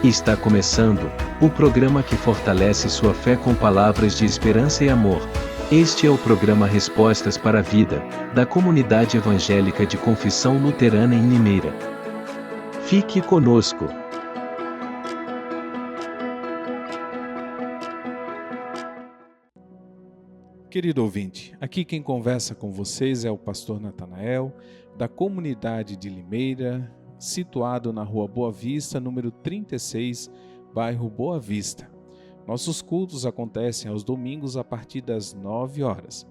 Está começando o programa que fortalece sua fé com palavras de esperança e amor. Este é o programa Respostas para a Vida, da Comunidade Evangélica de Confissão Luterana em Limeira. Fique conosco. Querido ouvinte, aqui quem conversa com vocês é o pastor Natanael, da comunidade de Limeira, situado na Rua Boa Vista, número 36, bairro Boa Vista. Nossos cultos acontecem aos domingos a partir das 9 horas.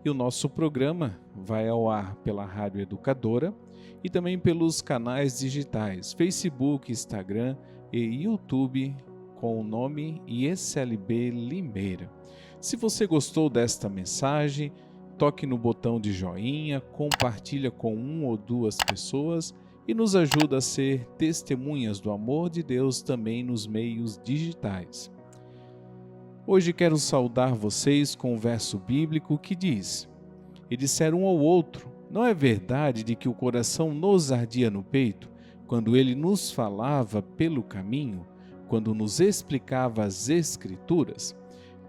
E o nosso programa vai ao ar pela Rádio Educadora e também pelos canais digitais Facebook, Instagram e YouTube com o nome ISLB Limeira. Se você gostou desta mensagem, toque no botão de joinha, compartilha com 1 ou 2 pessoas e nos ajuda a ser testemunhas do amor de Deus também nos meios digitais. Hoje quero saudar vocês com um verso bíblico que diz: E disseram um ao outro, não é verdade de que o coração nos ardia no peito, quando ele nos falava pelo caminho, quando nos explicava as Escrituras?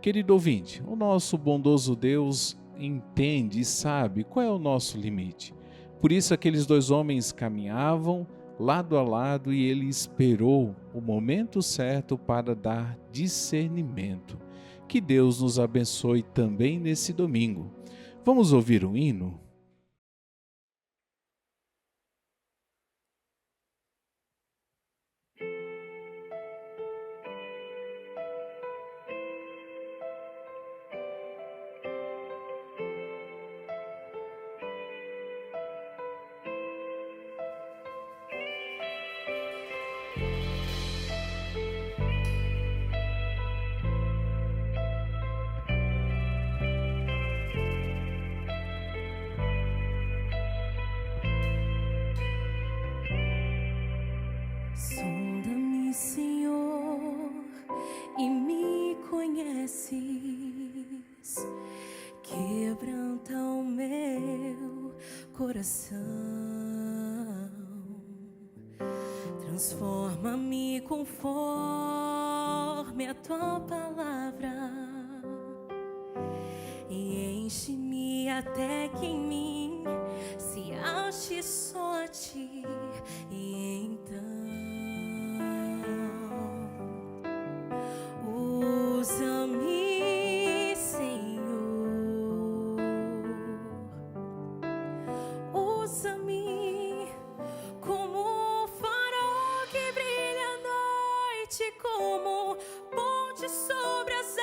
Querido ouvinte, o nosso bondoso Deus entende e sabe qual é o nosso limite. Por isso aqueles 2 homens caminhavam lado a lado e ele esperou o momento certo para dar discernimento. Que Deus nos abençoe também nesse domingo. Vamos ouvir um hino? Sonda-me, Senhor, e me conheces. Quebranta o meu coração. Transforma-me conforme a tua palavra e enche-me até que em mim se ache só a ti. E então usa-me, Senhor, usa-me como farol que brilha à noite, como ponte sobre as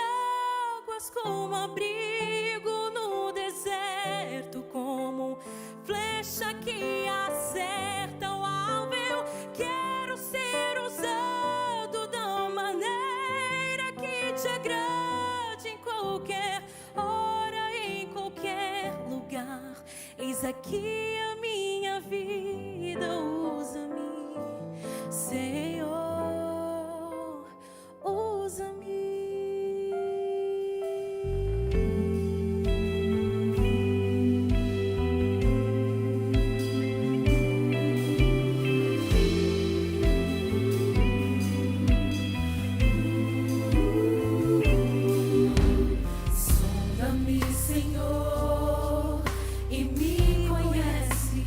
águas, como abrigo no deserto, como flecha que acerta o alvo. Eu quero ser usado da maneira que te agrade, em qualquer hora, em qualquer lugar. Eis aqui a minha vida, usa-me, Senhor, usa-me. Sonda-me, Senhor, e me conheces.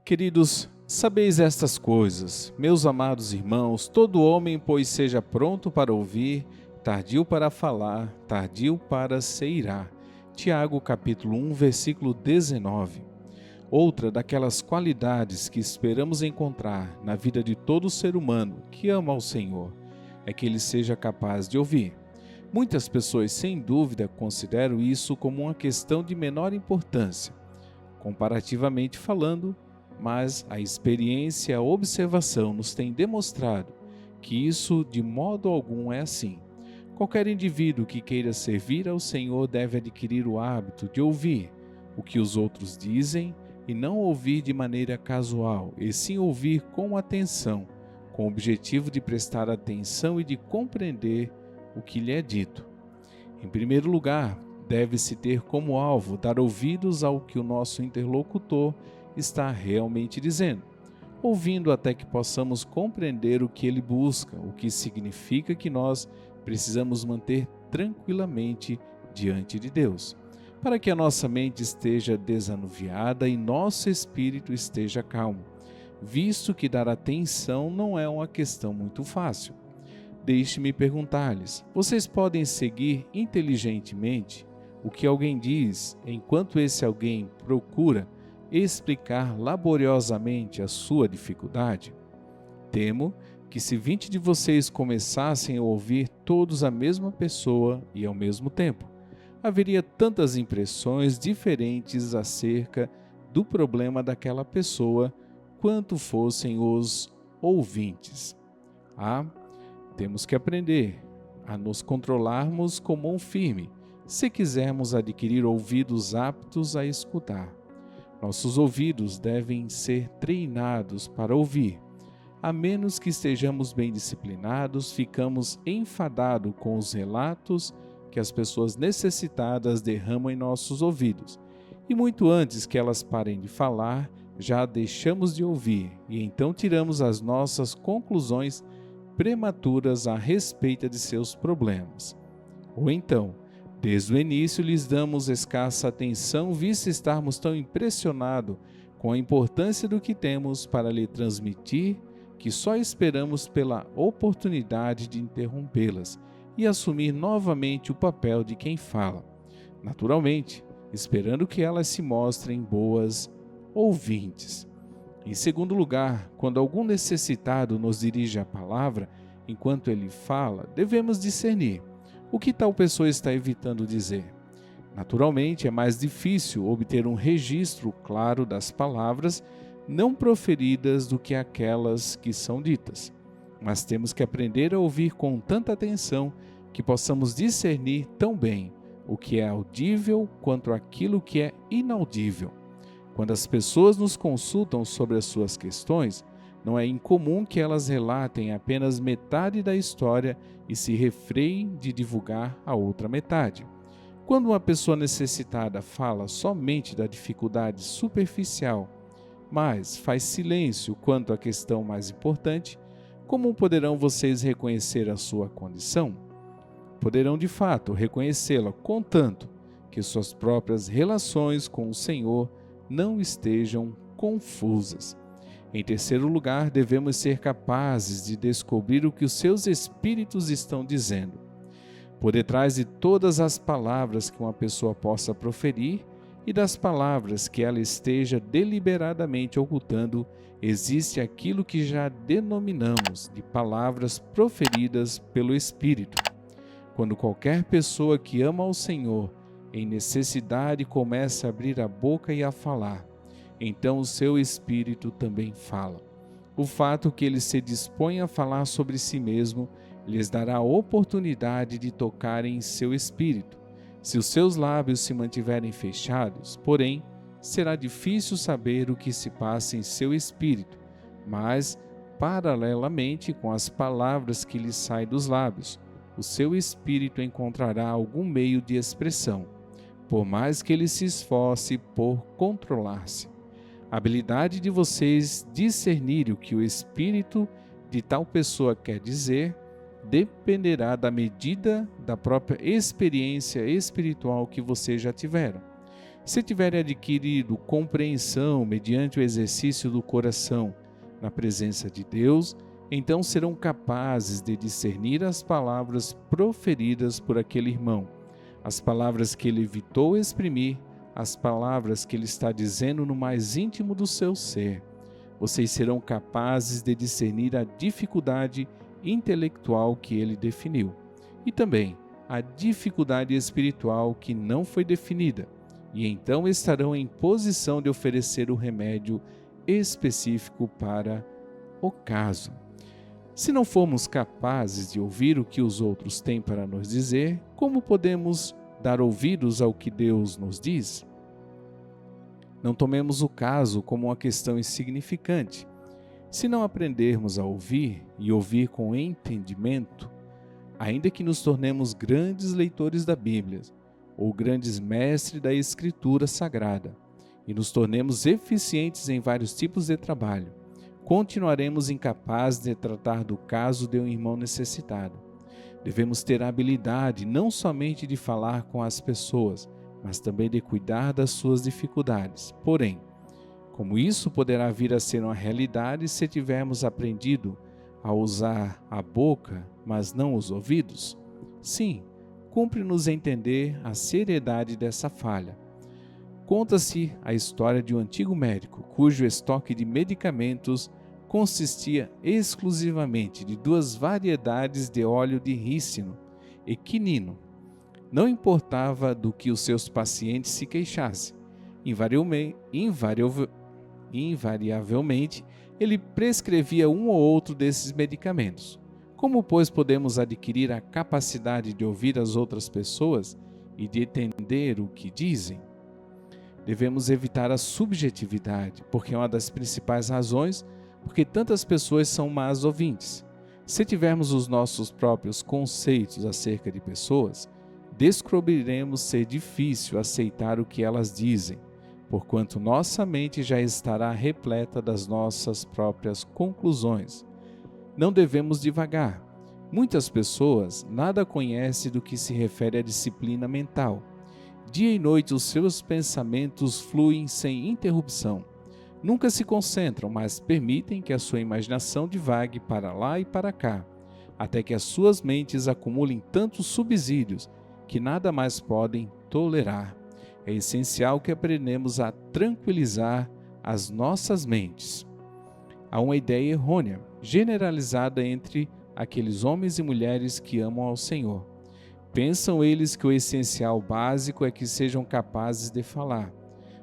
Queridos, sabeis estas coisas, meus amados irmãos, todo homem, pois, seja pronto para ouvir, tardio para falar, tardio para se irar. Tiago, capítulo 1, versículo 19. Outra daquelas qualidades que esperamos encontrar na vida de todo ser humano que ama ao Senhor é que ele seja capaz de ouvir. Muitas pessoas, sem dúvida, consideram isso como uma questão de menor importância, comparativamente falando, mas a experiência e a observação nos têm demonstrado que isso de modo algum é assim. Qualquer indivíduo que queira servir ao Senhor deve adquirir o hábito de ouvir o que os outros dizem e não ouvir de maneira casual, e sim ouvir com atenção, com o objetivo de prestar atenção e de compreender o que lhe é dito. Em primeiro lugar, deve-se ter como alvo dar ouvidos ao que o nosso interlocutor está realmente dizendo, ouvindo até que possamos compreender o que ele busca, o que significa que nós precisamos manter tranquilamente diante de Deus, para que a nossa mente esteja desanuviada e nosso espírito esteja calmo, visto que dar atenção não é uma questão muito fácil. Deixe-me perguntar-lhes: vocês podem seguir inteligentemente o que alguém diz, enquanto esse alguém procura explicar laboriosamente a sua dificuldade? Temo que se 20 de vocês começassem a ouvir todos a mesma pessoa e ao mesmo tempo, haveria tantas impressões diferentes acerca do problema daquela pessoa quanto fossem os ouvintes. Temos que aprender a nos controlarmos com mão firme, se quisermos adquirir ouvidos aptos a escutar. Nossos ouvidos devem ser treinados para ouvir. A menos que estejamos bem disciplinados, ficamos enfadados com os relatos que as pessoas necessitadas derramam em nossos ouvidos. E muito antes que elas parem de falar, já deixamos de ouvir, e então tiramos as nossas conclusões prematuras a respeito de seus problemas. Ou então, desde o início lhes damos escassa atenção, visto estarmos tão impressionados com a importância do que temos para lhe transmitir, que só esperamos pela oportunidade de interrompê-las e assumir novamente o papel de quem fala, naturalmente, esperando que elas se mostrem boas ouvintes. Em segundo lugar, quando algum necessitado nos dirige a palavra, enquanto ele fala, devemos discernir o que tal pessoa está evitando dizer. Naturalmente, é mais difícil obter um registro claro das palavras não proferidas do que aquelas que são ditas. Mas temos que aprender a ouvir com tanta atenção que possamos discernir tão bem o que é audível quanto aquilo que é inaudível. Quando as pessoas nos consultam sobre as suas questões, não é incomum que elas relatem apenas metade da história e se refreiem de divulgar a outra metade. Quando uma pessoa necessitada fala somente da dificuldade superficial, mas faz silêncio quanto à questão mais importante, como poderão vocês reconhecer a sua condição? Poderão de fato reconhecê-la, contanto que suas próprias relações com o Senhor não estejam confusas. Em terceiro lugar, devemos ser capazes de descobrir o que os seus espíritos estão dizendo. Por detrás de todas as palavras que uma pessoa possa proferir e das palavras que ela esteja deliberadamente ocultando, existe aquilo que já denominamos de palavras proferidas pelo Espírito. Quando qualquer pessoa que ama ao Senhor em necessidade começa a abrir a boca e a falar, então o seu espírito também fala. O fato que ele se dispõe a falar sobre si mesmo lhes dará a oportunidade de tocar em seu espírito. Se os seus lábios se mantiverem fechados, porém, será difícil saber o que se passa em seu espírito, mas, paralelamente com as palavras que lhe saem dos lábios, o seu espírito encontrará algum meio de expressão, por mais que ele se esforce por controlar-se. A habilidade de vocês discernir o que o espírito de tal pessoa quer dizer dependerá da medida da própria experiência espiritual que vocês já tiveram. Se tiverem adquirido compreensão mediante o exercício do coração na presença de Deus, então serão capazes de discernir as palavras proferidas por aquele irmão, as palavras que ele evitou exprimir, as palavras que ele está dizendo no mais íntimo do seu ser. Vocês serão capazes de discernir a dificuldade intelectual que ele definiu e também a dificuldade espiritual que não foi definida, e então estarão em posição de oferecer o remédio específico para o caso. Se não formos capazes de ouvir o que os outros têm para nos dizer, como podemos dar ouvidos ao que Deus nos diz? Não tomemos o caso como uma questão insignificante. Se não aprendermos a ouvir e ouvir com entendimento, ainda que nos tornemos grandes leitores da Bíblia ou grandes mestres da Escritura Sagrada e nos tornemos eficientes em vários tipos de trabalho, continuaremos incapazes de tratar do caso de um irmão necessitado. Devemos ter a habilidade não somente de falar com as pessoas, mas também de cuidar das suas dificuldades. Porém, como isso poderá vir a ser uma realidade se tivermos aprendido a usar a boca, mas não os ouvidos? Sim, cumpre-nos entender a seriedade dessa falha. Conta-se a história de um antigo médico, cujo estoque de medicamentos consistia exclusivamente de 2 variedades de óleo de rícino e quinino. Não importava do que os seus pacientes se queixassem, invariavelmente ele prescrevia um ou outro desses medicamentos. Como, pois, podemos adquirir a capacidade de ouvir as outras pessoas e de entender o que dizem? Devemos evitar a subjetividade, porque é uma das principais razões porque tantas pessoas são más ouvintes. Se tivermos os nossos próprios conceitos acerca de pessoas, descobriremos ser difícil aceitar o que elas dizem, porquanto nossa mente já estará repleta das nossas próprias conclusões. Não devemos divagar. Muitas pessoas nada conhecem do que se refere à disciplina mental. Dia e noite os seus pensamentos fluem sem interrupção. Nunca se concentram, mas permitem que a sua imaginação divague para lá e para cá, até que as suas mentes acumulem tantos subsídios que nada mais podem tolerar. É essencial que aprendamos a tranquilizar as nossas mentes. Há uma ideia errônea, generalizada entre aqueles homens e mulheres que amam ao Senhor. Pensam eles que o essencial básico é que sejam capazes de falar.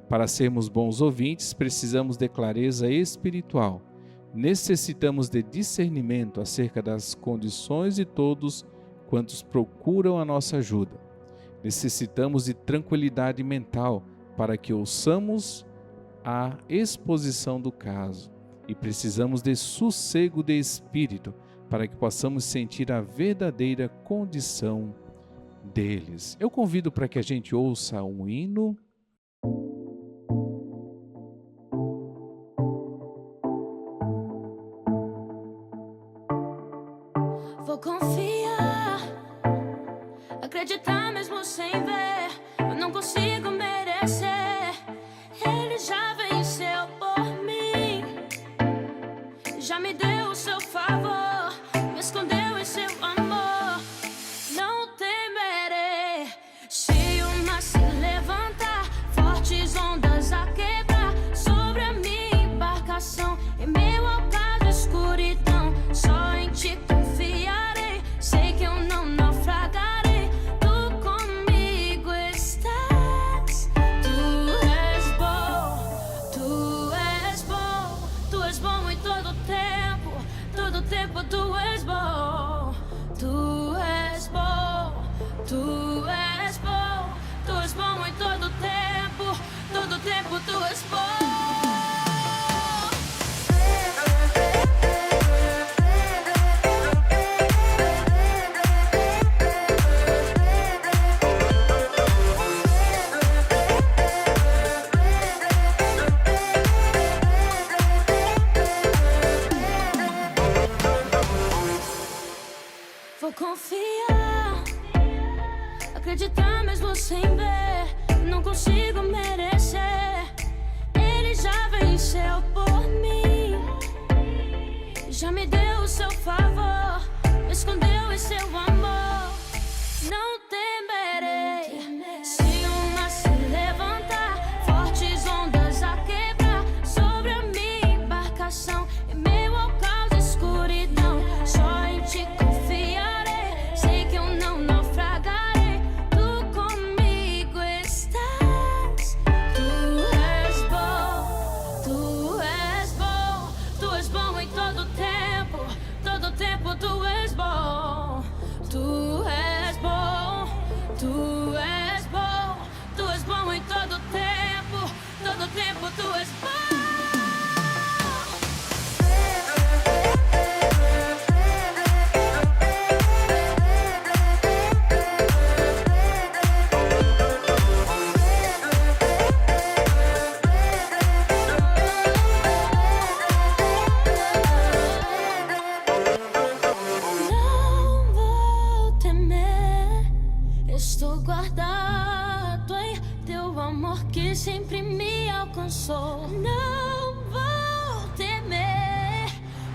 Para sermos bons ouvintes, precisamos de clareza espiritual. Necessitamos de discernimento acerca das condições de todos quantos procuram a nossa ajuda. Necessitamos de tranquilidade mental para que ouçamos a exposição do caso. E precisamos de sossego de espírito para que possamos sentir a verdadeira condição deles. Eu convido para que a gente ouça um hino. Vou confiar, acreditar mesmo sem ver. Eu não consigo merecer. Ele já venceu por mim, já me deu o seu favor, me escondeu em seu amor. Não temerei se o mar se levantar, fortes ondas a quebrar sobre a minha embarcação. Em meio ao caos de escuridão, só em ti confiarei. Sei que eu não naufragarei. Tu comigo estás. Tu és bom, tu és bom. Tu és bom em todo tempo tu és bom. Tu és bom, tu és bom. Tu és bom em todo tempo tu és bom. Vou confiar, acreditar mesmo sem ver. não consigo merecer. Ele já venceu por mim, já me deu o seu favor, me escondeu em seu amor. Não temerei se o mar se levantar, fortes ondas a quebrar sobre a minha embarcação, em meio ao caos e escuridão. Só em ti confiarei, sei que eu não naufragarei. Tu comigo estás, tu és bom, tu és bom, tu és bom em todo tempo tu és bom. Tu és bom, tu és bom, tu és bom em todo tempo tu és bom. Estou guardado em teu amor que sempre me alcançou. Não vou temer,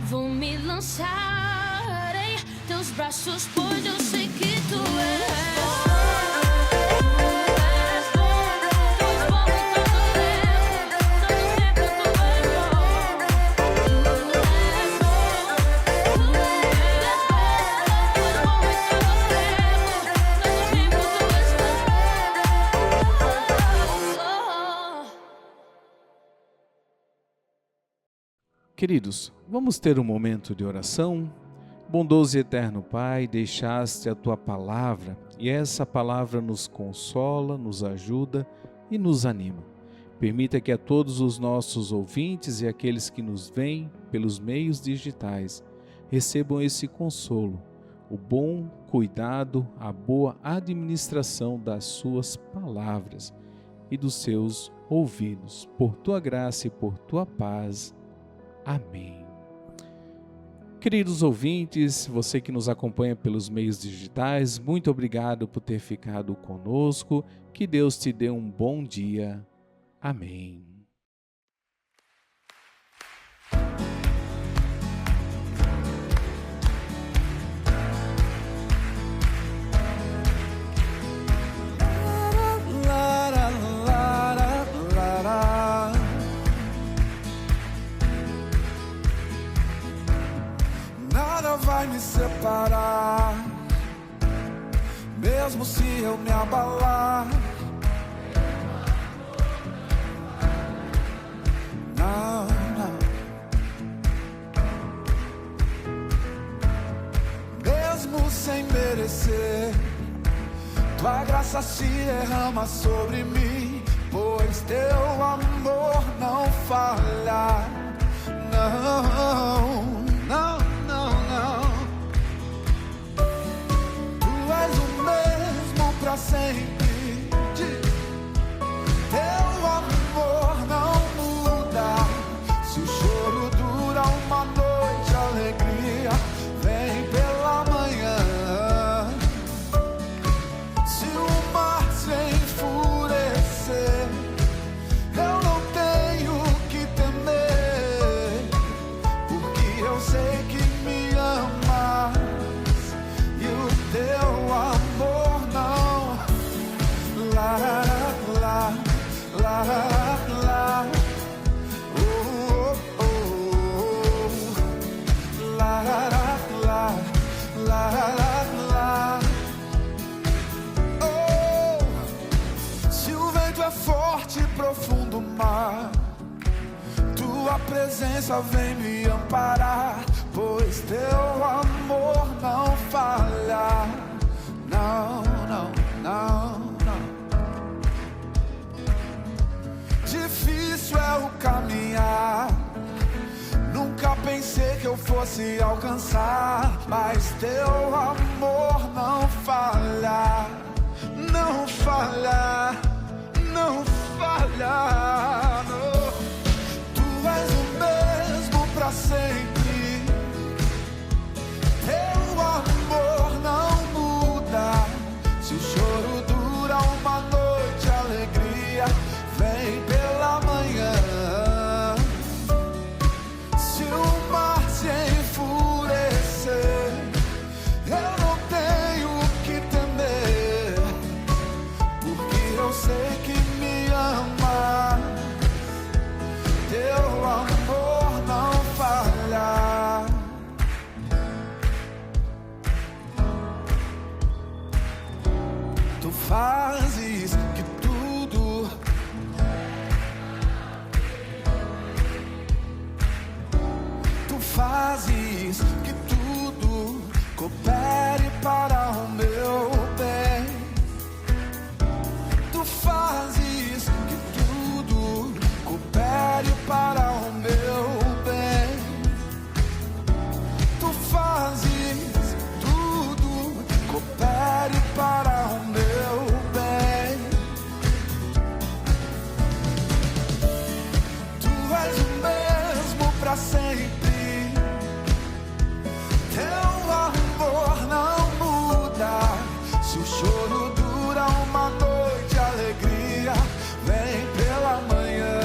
vou me lançar em teus braços, pois eu sei que tu és bom. Queridos, vamos ter um momento de oração. Bondoso e eterno Pai, deixaste a Tua palavra e essa palavra nos consola, nos ajuda e nos anima. Permita que a todos os nossos ouvintes e aqueles que nos veem pelos meios digitais recebam esse consolo, o bom cuidado, a boa administração das Suas palavras e dos seus ouvidos. Por Tua graça e por Tua paz. Amém. Queridos ouvintes, você que nos acompanha pelos meios digitais, muito obrigado por ter ficado conosco. Que Deus te dê um bom dia. Amém. Vai me separar, mesmo se eu me abalar. Não, não. Mesmo sem merecer, Tua graça se derrama sobre mim, pois Teu amor não falha. Não, não. Pra sempre, Teu amor não muda. Se o choro dura uma noite, a alegria vem pela manhã. Se o mar se enfurecer, eu não tenho que temer, porque eu sei que me amas e o Teu amor se o vento é forte e profundo mar, Tua presença vem me amparar, pois Teu amor não falha. Não, não, não. Difícil é o caminhar, nunca pensei que eu fosse alcançar, mas Teu amor não falha, não falha, não falha. Não. Tu és o mesmo pra sempre, Teu amor não muda. Se o choro dura uma noite, a alegria sei que me ama. Teu amor não falha. Tu fazes que tudo fazes que tudo coopere para o meu bem. Tu fazes que tudo coopere para o meu bem. Tu fazes tudo coopere para o meu bem. Tu és o mesmo para sempre. Teu amor não muda. Se o choro dura uma noite, a alegria vem pela manhã.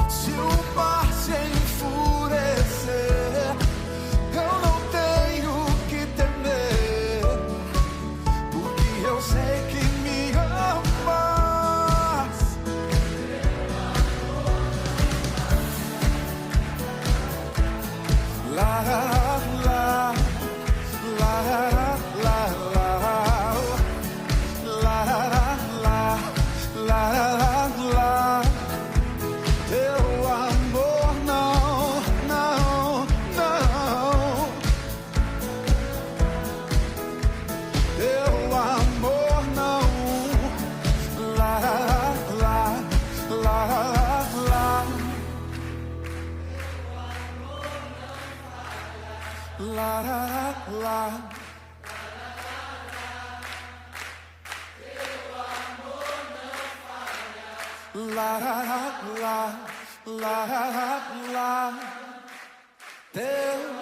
Se o mar se enfurecer, eu não tenho que temer, porque eu sei que me amas. La la la la la la la. Teu amor não, não, não. Teu amor não. La la la la. La la la. La la la la la. Teu